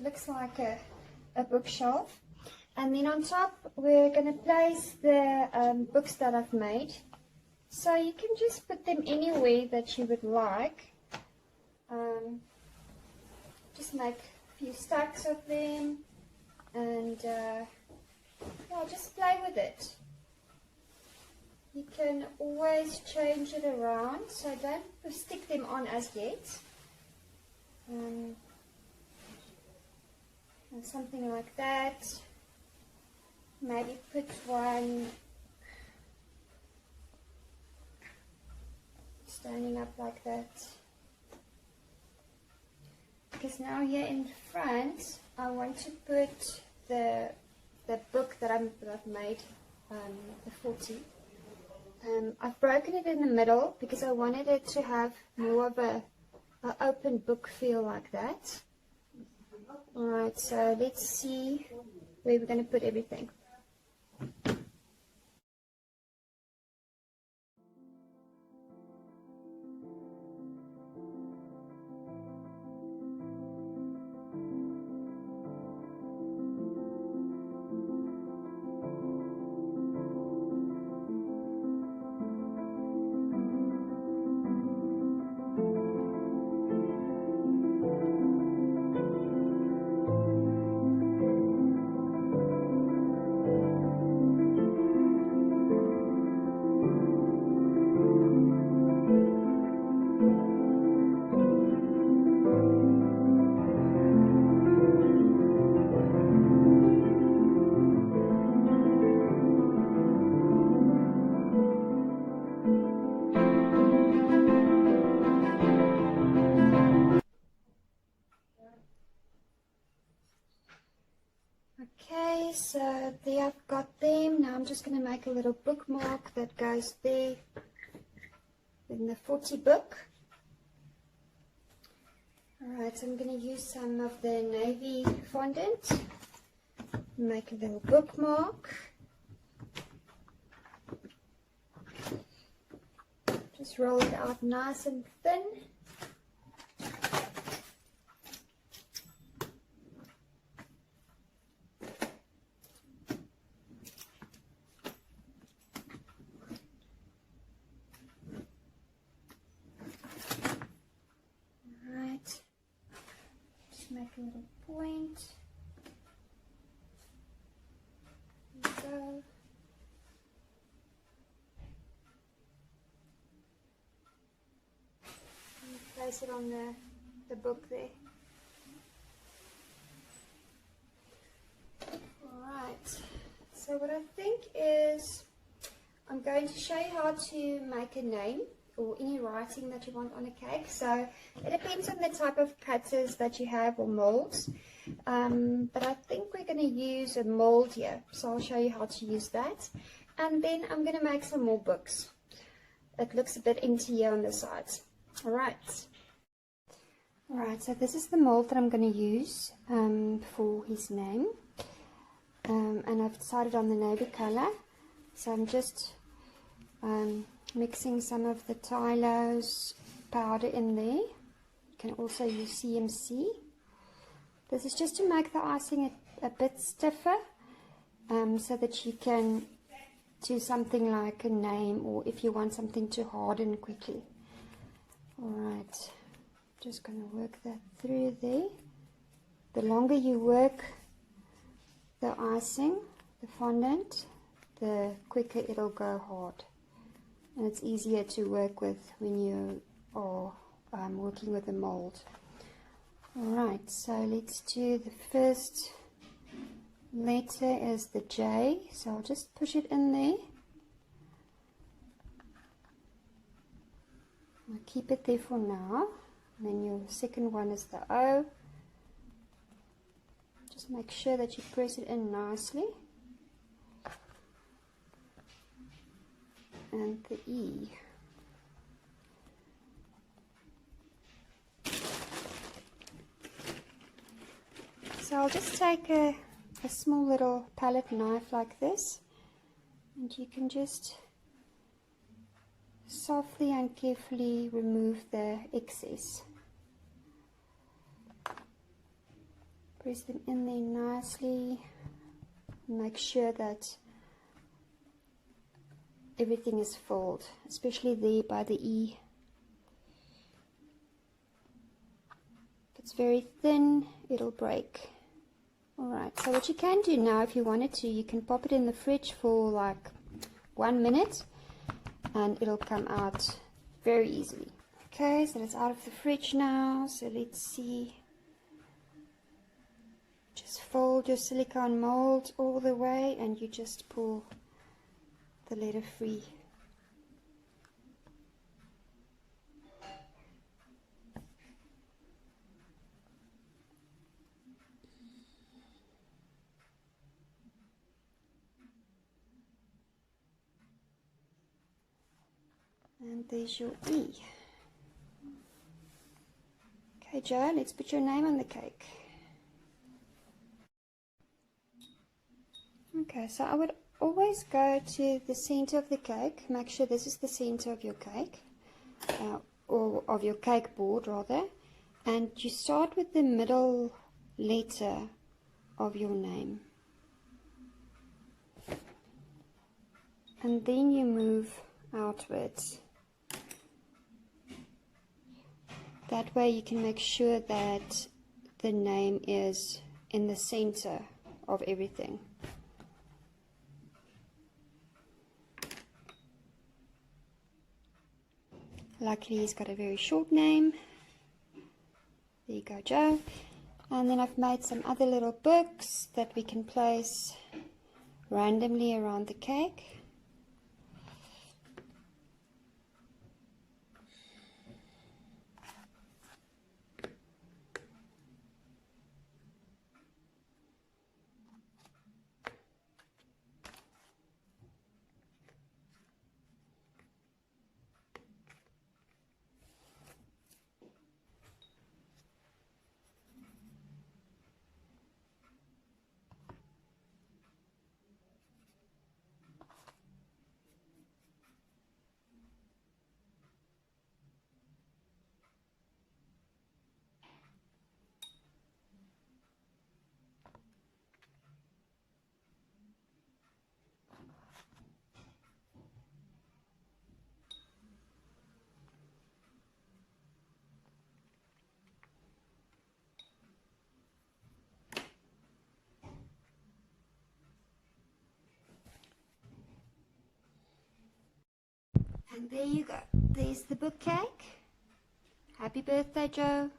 looks like a bookshelf. And then on top, we're going to place the books that I've made. So you can just put them anywhere that you would like. Just make a few stacks of them, and yeah, just play with it. You can always change it around, so don't stick them on as yet. And something like that. Maybe put one standing up like that. Because now here in front, I want to put the book that I've made, the 40. I've broken it in the middle because I wanted it to have more of a open book feel like that. Alright, so let's see where we're going to put everything. Okay, so there I've got them. Now I'm just going to make a little bookmark that goes there in the 40 book. Alright, so I'm going to use some of the navy fondant. Make a little bookmark. Just roll it out nice and thin. Make a little point. There we go. And place it on the book there. Alright, so what I think is I'm going to show you how to make a name or any writing that you want on a cake. So it depends on the type of cutters that you have or molds, but I think we're going to use a mold here, so I'll show you how to use that, and then I'm going to make some more books. It looks a bit empty here on the sides. Alright, so this is the mold that I'm going to use for his name, and I've decided on the navy color, so I'm just mixing some of the Tylose powder in there. You can also use CMC. This is just to make the icing a bit stiffer, so that you can do something like a name, or if you want something to harden quickly. Alright, just going to work that through there. The longer you work the icing, the fondant, the quicker it'll go hard. And it's easier to work with when you are working with a mold. Alright, so let's do the first letter is the J, so I'll just push it in there. I'll keep it there for now. And then your second one is the O. Just make sure that you press it in nicely. And the E. So I'll just take a small little palette knife like this, and you can just softly and carefully remove the excess. Press them in there nicely. Make sure that everything is filled, especially there by the E. If it's very thin, it'll break. Alright, so what you can do now, if you wanted to, you can pop it in the fridge for like 1 minute and it'll come out very easily. Okay, so it's out of the fridge now, so let's see. Just fold your silicone mold all the way and you just pull the letter free. And there's your E. Okay, Joe, let's put your name on the cake. Okay, so I would always go to the center of the cake. Make sure this is the center of your cake, or of your cake board rather. And you start with the middle letter of your name. And then you move outwards. That way you can make sure that the name is in the center of everything. Luckily he's got a very short name. There you go, Joe. And then I've made some other little books that we can place randomly around the cake. And there you go. There's the book cake. Happy birthday, Joe.